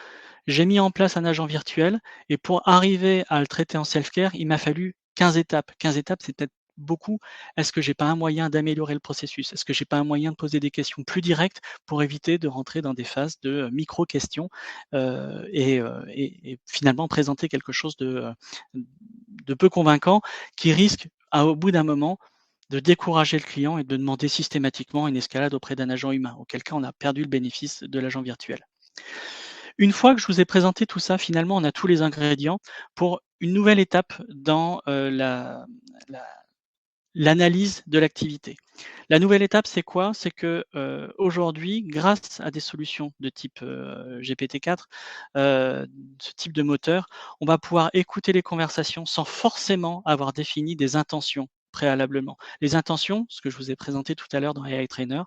j'ai mis en place un agent virtuel et pour arriver à le traiter en self-care, il m'a fallu 15 étapes. 15 étapes, c'est peut-être beaucoup. Est-ce que j'ai pas un moyen d'améliorer le processus? Est-ce que j'ai pas un moyen de poser des questions plus directes pour éviter de rentrer dans des phases de micro-questions et finalement présenter quelque chose de peu convaincant qui risque, au bout d'un moment, de décourager le client et de demander systématiquement une escalade auprès d'un agent humain, auquel cas on a perdu le bénéfice de l'agent virtuel. Une fois que je vous ai présenté tout ça, finalement, on a tous les ingrédients pour une nouvelle étape dans l'analyse de l'activité. La nouvelle étape, c'est quoi? C'est que aujourd'hui, grâce à des solutions de type GPT-4, ce type de moteur, on va pouvoir écouter les conversations sans forcément avoir défini des intentions préalablement. Les intentions, ce que je vous ai présenté tout à l'heure dans AI Trainer,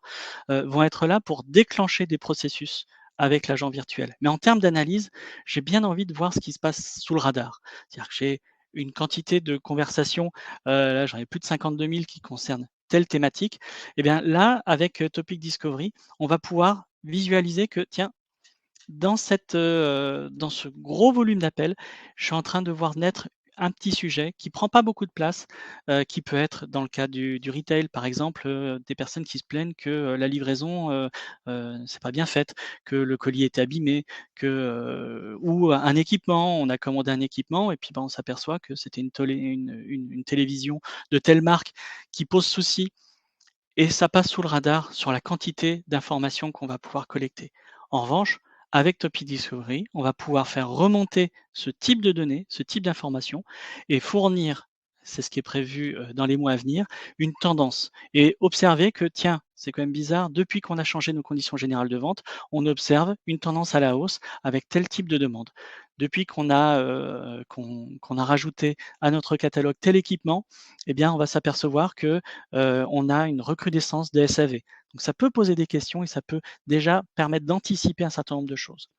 vont être là pour déclencher des processus avec l'agent virtuel. Mais en termes d'analyse, j'ai bien envie de voir ce qui se passe sous le radar. C'est-à-dire que j'ai une quantité de conversations, là j'en ai plus de 52 000 qui concernent telle thématique. Et bien là, avec Topic Discovery, on va pouvoir visualiser que, tiens, dans ce gros volume d'appels, je suis en train de voir naître un petit sujet qui prend pas beaucoup de place, qui peut être dans le cas du retail, par exemple, des personnes qui se plaignent que la livraison, c'est pas bien faite, que le colis est abîmé, ou un équipement, on a commandé un équipement et puis, on s'aperçoit que c'était une télévision de telle marque qui pose souci et ça passe sous le radar sur la quantité d'informations qu'on va pouvoir collecter. En revanche, avec Topic Discovery, on va pouvoir faire remonter ce type de données, ce type d'informations et fournir, c'est ce qui est prévu dans les mois à venir, une tendance et observer que, tiens, c'est quand même bizarre, depuis qu'on a changé nos conditions générales de vente, on observe une tendance à la hausse avec tel type de demande. Depuis qu'on a rajouté à notre catalogue tel équipement, eh bien, on va s'apercevoir que on a une recrudescence des SAV. Donc ça peut poser des questions et ça peut déjà permettre d'anticiper un certain nombre de choses.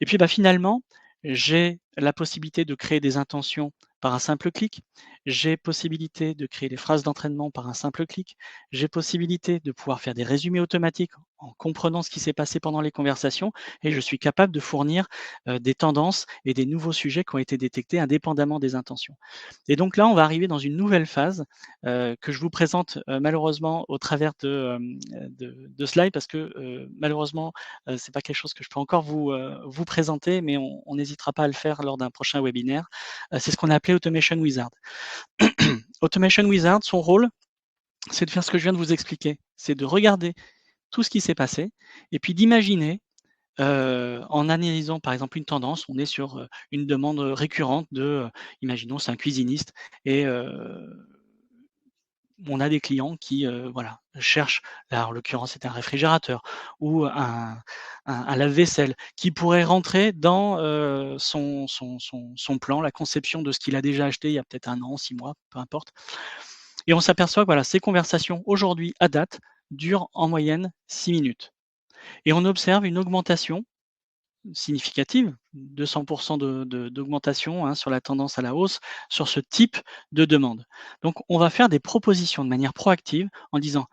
Et puis finalement, j'ai la possibilité de créer des intentions par un simple clic. J'ai possibilité de créer des phrases d'entraînement par un simple clic. J'ai possibilité de pouvoir faire des résumés automatiques en comprenant ce qui s'est passé pendant les conversations et je suis capable de fournir des tendances et des nouveaux sujets qui ont été détectés indépendamment des intentions. Et donc là, on va arriver dans une nouvelle phase que je vous présente malheureusement au travers de slides parce que malheureusement, c'est pas quelque chose que je peux encore vous présenter, mais on n'hésitera pas à le faire lors d'un prochain webinaire. C'est ce qu'on a appelé Automation Wizard. Automation Wizard, son rôle, c'est de faire ce que je viens de vous expliquer. C'est de regarder tout ce qui s'est passé et puis d'imaginer, en analysant par exemple une tendance, on est sur une demande récurrente imaginons c'est un cuisiniste et on a des clients qui cherchent, là en l'occurrence c'est un réfrigérateur ou un lave-vaisselle qui pourrait rentrer dans son plan, la conception de ce qu'il a déjà acheté il y a peut-être 1 an, 6 mois, peu importe. Et on s'aperçoit que ces conversations aujourd'hui à date durent en moyenne 6 minutes. Et on observe une augmentation significative, 200% d'augmentation sur la tendance à la hausse sur ce type de demande. Donc on va faire des propositions de manière proactive en disant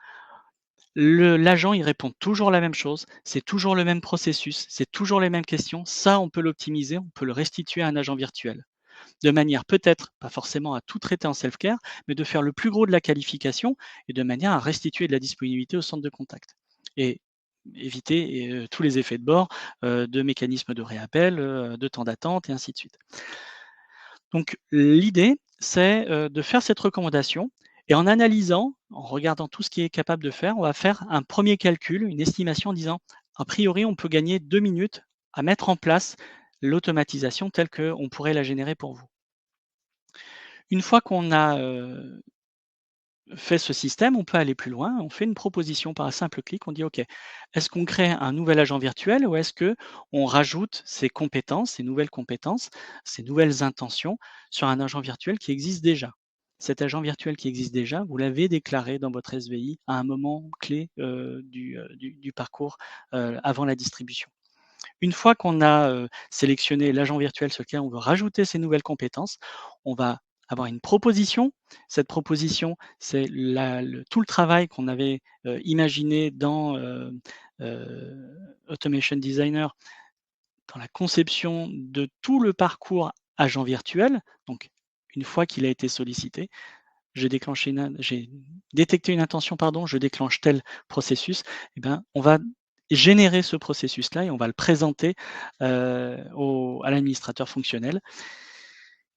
l'agent il répond toujours la même chose, c'est toujours le même processus, c'est toujours les mêmes questions, ça on peut l'optimiser, on peut le restituer à un agent virtuel. De manière peut-être, pas forcément à tout traiter en self-care, mais de faire le plus gros de la qualification et de manière à restituer de la disponibilité au centre de contact. Et éviter tous les effets de bord de mécanismes de réappel, de temps d'attente et ainsi de suite. Donc l'idée, c'est de faire cette recommandation Et en analysant, en regardant tout ce qui est capable de faire, on va faire un premier calcul, une estimation en disant, a priori, on peut gagner 2 minutes à mettre en place l'automatisation telle qu'on pourrait la générer pour vous. Une fois qu'on a fait ce système, on peut aller plus loin. On fait une proposition par un simple clic. On dit, OK, est-ce qu'on crée un nouvel agent virtuel ou est-ce qu'on rajoute ces compétences, ces nouvelles compétences, ces nouvelles intentions sur un agent virtuel qui existe déjà? Cet agent virtuel qui existe déjà, vous l'avez déclaré dans votre SVI à un moment clé du parcours avant la distribution. Une fois qu'on a sélectionné l'agent virtuel sur lequel on veut rajouter ces nouvelles compétences, on va avoir une proposition. Cette proposition, c'est tout le travail qu'on avait imaginé dans Automation Designer, dans la conception de tout le parcours agent virtuel. Donc, une fois qu'il a été sollicité, j'ai détecté une intention, je déclenche tel processus, et ben, on va générer ce processus-là et on va le présenter à l'administrateur fonctionnel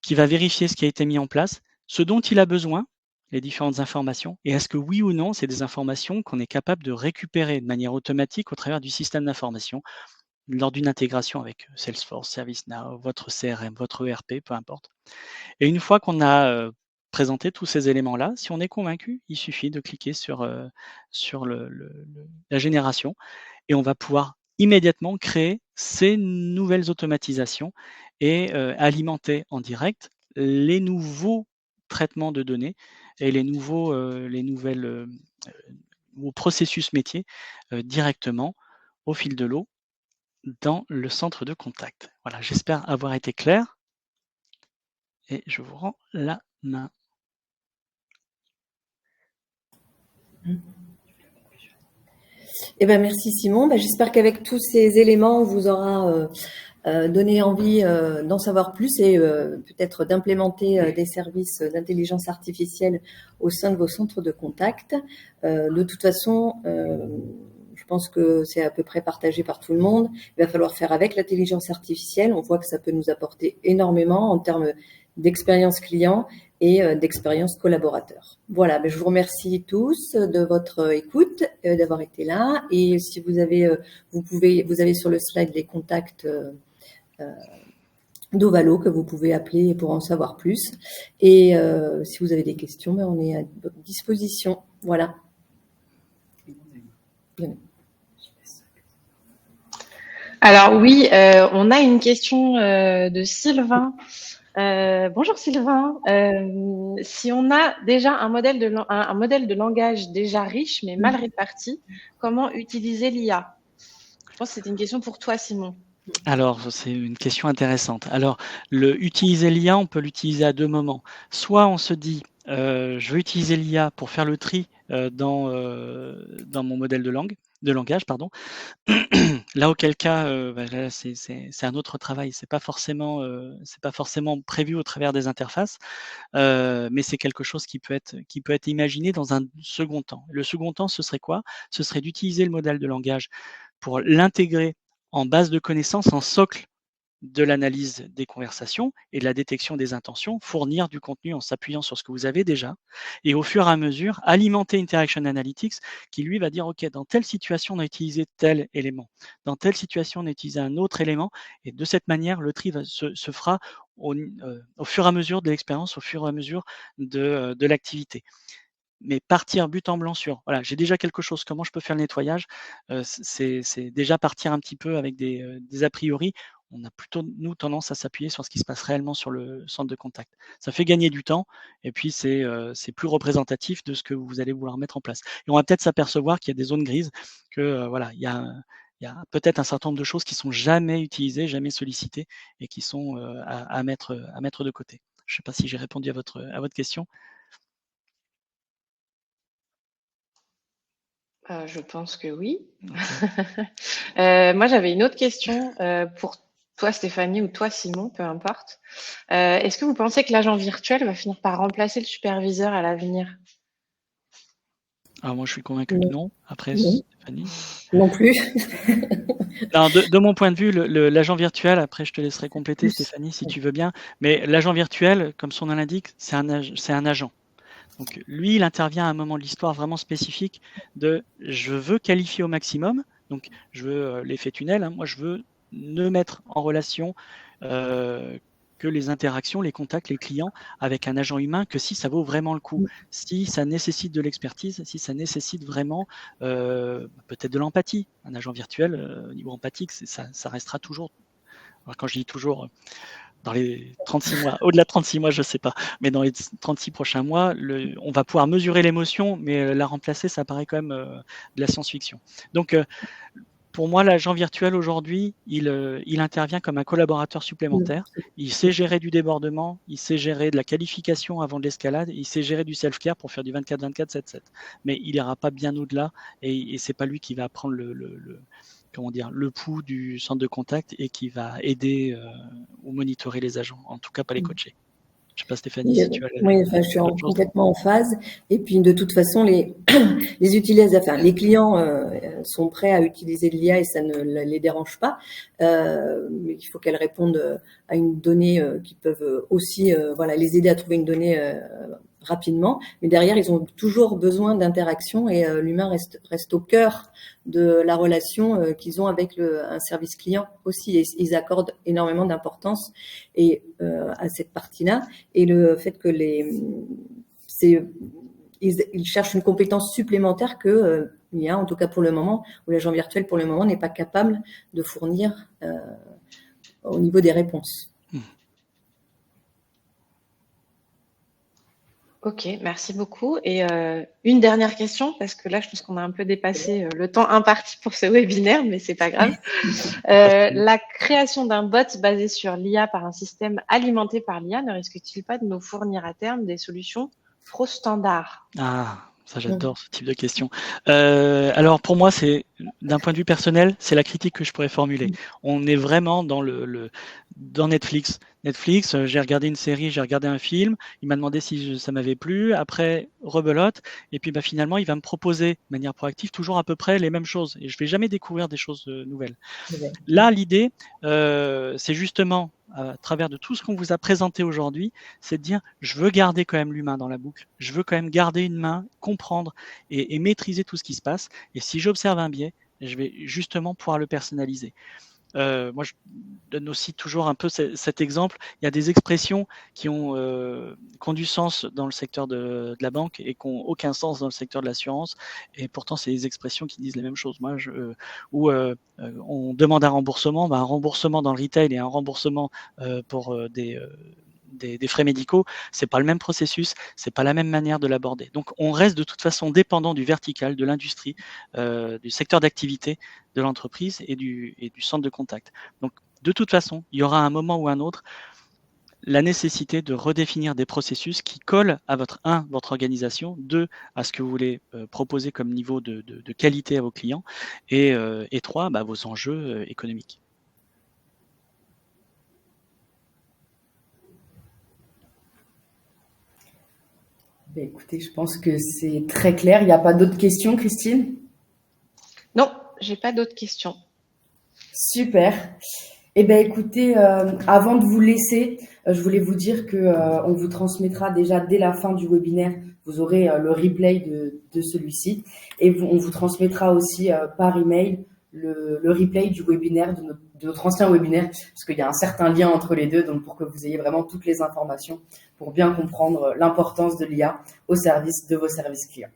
qui va vérifier ce qui a été mis en place, ce dont il a besoin, les différentes informations, et est-ce que oui ou non, c'est des informations qu'on est capable de récupérer de manière automatique au travers du système d'information lors d'une intégration avec Salesforce, ServiceNow, votre CRM, votre ERP, peu importe. Et une fois qu'on a présenté tous ces éléments-là, si on est convaincu, il suffit de cliquer sur la génération et on va pouvoir immédiatement créer ces nouvelles automatisations et alimenter en direct les nouveaux traitements de données et les nouveaux processus métiers directement au fil de l'eau dans le centre de contact. Voilà, j'espère avoir été clair et je vous rends la main. Eh ben, merci Simon. J'espère qu'avec tous ces éléments, on vous aura donné envie d'en savoir plus et peut-être d'implémenter des services d'intelligence artificielle au sein de vos centres de contact. De toute façon, je pense que c'est à peu près partagé par tout le monde. Il va falloir faire avec l'intelligence artificielle. On voit que ça peut nous apporter énormément en termes d'expérience client et d'expérience collaborateur. Voilà, je vous remercie tous de votre écoute, d'avoir été là. Et si vous avez, vous avez sur le slide les contacts d'Ovalo que vous pouvez appeler pour en savoir plus. Et si vous avez des questions, on est à votre disposition. Voilà. Alors oui, on a une question de Sylvain. Bonjour Sylvain. Si on a déjà un modèle de langage déjà riche mais mal réparti, comment utiliser l'IA? Je pense que c'est une question pour toi, Simon. Alors, c'est une question intéressante. Alors, utiliser l'IA, on peut l'utiliser à deux moments. Soit on se dit, je veux utiliser l'IA pour faire le tri dans mon modèle de langage, pardon. Là, auquel cas, là, c'est un autre travail. C'est pas forcément prévu au travers des interfaces, mais c'est quelque chose qui peut être imaginé dans un second temps. Le second temps, ce serait quoi? Ce serait d'utiliser le modèle de langage pour l'intégrer en base de connaissances, en socle de l'analyse des conversations et de la détection des intentions, fournir du contenu en s'appuyant sur ce que vous avez déjà, et au fur et à mesure, alimenter Interaction Analytics qui, lui, va dire, OK, dans telle situation, on a utilisé tel élément, dans telle situation, on a utilisé un autre élément, et de cette manière, le tri se fera au fur et à mesure de l'expérience, au fur et à mesure de l'activité. Mais partir but en blanc sur, voilà, j'ai déjà quelque chose, comment je peux faire le nettoyage, c'est déjà partir un petit peu avec des a priori. On a plutôt, nous, tendance à s'appuyer sur ce qui se passe réellement sur le centre de contact. Ça fait gagner du temps et puis c'est plus représentatif de ce que vous allez vouloir mettre en place. Et on va peut-être s'apercevoir qu'il y a des zones grises, que voilà, il y a peut-être un certain nombre de choses qui sont jamais utilisées, jamais sollicitées et qui sont à mettre de côté. Je ne sais pas si j'ai répondu à votre question. Je pense que oui. Moi, j'avais une autre question pour toi, Stéphanie, ou toi, Simon, peu importe. Est-ce que vous pensez que l'agent virtuel va finir par remplacer le superviseur à l'avenir? Alors moi, je suis convaincu que non. Après, Non. Stéphanie? Non plus. Alors, de mon point de vue, l'agent virtuel, après je te laisserai compléter, Stéphanie, si tu veux bien, mais l'agent virtuel, comme son nom l'indique, c'est un agent. Donc lui, il intervient à un moment de l'histoire vraiment spécifique de je veux qualifier au maximum, donc je veux l'effet tunnel, hein, moi je veux ne mettre en relation que les interactions, les contacts, les clients avec un agent humain que si ça vaut vraiment le coup, si ça nécessite de l'expertise, si ça nécessite vraiment peut-être de l'empathie. Un agent virtuel, au niveau empathique, ça restera toujours, alors quand je dis toujours, dans les 36 mois, au-delà de 36 mois, je ne sais pas, mais dans les 36 prochains mois, on va pouvoir mesurer l'émotion, mais la remplacer, ça paraît quand même de la science-fiction. Donc, pour moi, l'agent virtuel aujourd'hui, il intervient comme un collaborateur supplémentaire. Il sait gérer du débordement, il sait gérer de la qualification avant de l'escalade, il sait gérer du self-care pour faire du 24-24, 7-7. Mais il n'ira pas bien au-delà et c'est pas lui qui va prendre le pouls du centre de contact et qui va aider ou monitorer les agents, en tout cas pas les coacher. Je ne sais pas, Stéphanie, si tu as oui, enfin, je suis complètement en phase. Et puis, de toute façon, les utilisateurs, les clients sont prêts à utiliser l'IA et ça ne les dérange pas. Mais il faut qu'elles répondent à une donnée qui peuvent aussi les aider à trouver une donnée rapidement. Mais derrière, ils ont toujours besoin d'interaction et l'humain reste au cœur de la relation qu'ils ont avec un service client aussi. Et ils accordent énormément d'importance à cette partie-là. Et le fait que ils cherchent une compétence supplémentaire que l'IA, en tout cas pour le moment, ou l'agent virtuel pour le moment n'est pas capable de fournir au niveau des réponses. Ok, merci beaucoup. Et une dernière question, parce que là, je pense qu'on a un peu dépassé le temps imparti pour ce webinaire, mais c'est pas grave. La création d'un bot basé sur l'IA par un système alimenté par l'IA ne risque-t-il pas de nous fournir à terme des solutions trop standards? Ah, ça j'adore ce type de question. Alors pour moi, c'est d'un point de vue personnel, c'est la critique que je pourrais formuler. On est vraiment dans dans Netflix. Netflix, j'ai regardé une série, j'ai regardé un film, il m'a demandé si ça m'avait plu, après rebelote, et puis finalement il va me proposer de manière proactive toujours à peu près les mêmes choses, et je vais jamais découvrir des choses nouvelles. Là, l'idée, c'est justement, à travers de tout ce qu'on vous a présenté aujourd'hui, c'est de dire, je veux garder quand même l'humain dans la boucle, je veux quand même garder une main, comprendre et maîtriser tout ce qui se passe, et si j'observe un biais, je vais justement pouvoir le personnaliser. Moi, je donne aussi toujours un peu cet exemple. Il y a des expressions qui ont du sens dans le secteur de la banque et qui n'ont aucun sens dans le secteur de l'assurance. Et pourtant, c'est des expressions qui disent les mêmes choses. Moi, on demande un remboursement dans le retail et un remboursement pour des frais médicaux, c'est pas le même processus, c'est pas la même manière de l'aborder. Donc on reste de toute façon dépendant du vertical, de l'industrie, du secteur d'activité de l'entreprise et du centre de contact. Donc de toute façon, il y aura un moment ou un autre la nécessité de redéfinir des processus qui collent à votre organisation, 2, à ce que vous voulez proposer comme niveau de qualité à vos clients, et 3, vos enjeux économiques. Écoutez, je pense que c'est très clair. Il n'y a pas d'autres questions, Christine? Non, j'ai pas d'autres questions. Super. Eh bien, écoutez, avant de vous laisser, je voulais vous dire qu'on vous transmettra déjà dès la fin du webinaire, vous aurez le replay de celui-ci, et on vous transmettra aussi par email le replay du webinaire, de notre ancien webinaire, parce qu'il y a un certain lien entre les deux, donc pour que vous ayez vraiment toutes les informations pour bien comprendre l'importance de l'IA au service de vos services clients.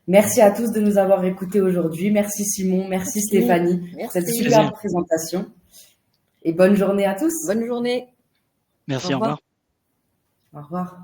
Merci à tous de nous avoir écoutés aujourd'hui. Merci Simon, merci Stéphanie pour cette superbe présentation. Et bonne journée à tous. Bonne journée. Merci, au revoir. Au revoir.